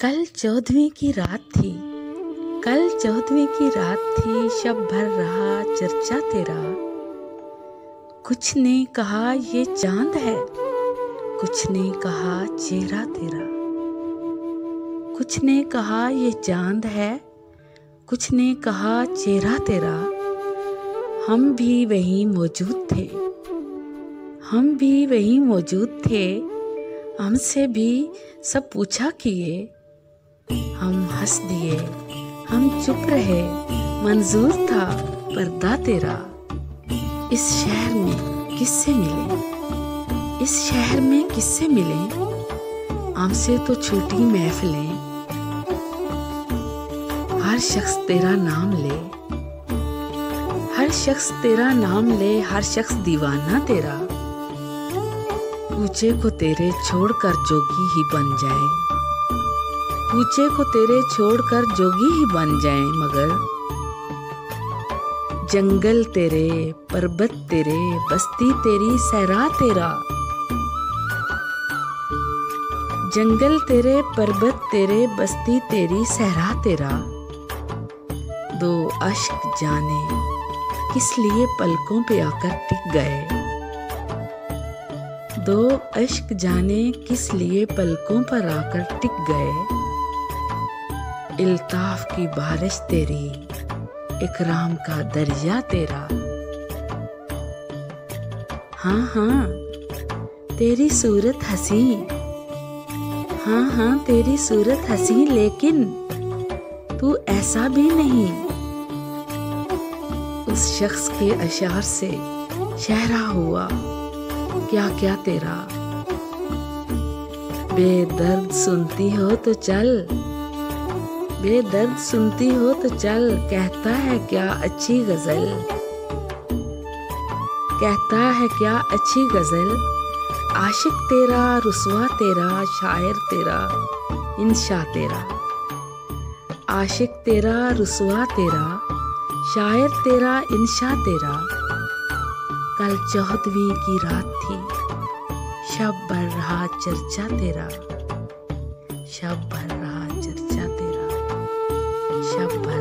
कल 14वीं की रात थी, कल 14वीं की रात थी, शब भर रहा चर्चा तेरा। कुछ ने कहा ये चांद है, कुछ ने कहा चेहरा तेरा। कुछ ने कहा ये चांद है, कुछ ने कहा चेहरा तेरा। हम भी वहीं मौजूद थे, हम भी वहीं मौजूद थे। हमसे भी सब पूछा किए, हम हंस दिए, हम चुप रहे। मंजूर था पर्दा तेरा। इस शहर में किससे मिले, इस शहर में किससे मिले। हमसे तो छूटी महफिलें, हर शख्स तेरा नाम ले, हर शख्स तेरा नाम ले, हर शख्स दीवाना तेरा। पूछे को तेरे छोड़कर जोगी ही बन जाए, पूछे को तेरे छोड़कर जोगी ही बन जाए। मगर जंगल तेरे, पर्वत तेरे, बस्ती तेरी, सहरा तेरा। जंगल तेरे, पर्वत तेरे, बस्ती तेरी, सहरा तेरा। दो अश्क जाने किस लिए पलकों पे आकर टिक गए, दो अश्क जाने किस लिए पलकों पर आकर टिक गए। इल्ताफ की बारिश तेरी, इकराम का दरिया तेरा। हाँ हाँ तेरी सूरत हसी, हाँ हाँ तेरी सूरत हसी, लेकिन तू ऐसा भी नहीं। उस शख्स के अशार से शहरा हुआ क्या क्या तेरा। बेदर्द सुनती हो तो चल, बेदर्द सुनती हो तो चल। कहता है क्या अच्छी गजल, कहता है क्या अच्छी गजल। आशिक तेरा, रुसवा तेरा, शायर तेरा, इंशा तेरा। आशिक तेरा, रुसवा तेरा, शायर तेरा, इंशा तेरा। कल 14वीं की रात थी, शब भर रहा चर्चा तेरा, शब भर रहा चर्चा तेरा, शब भर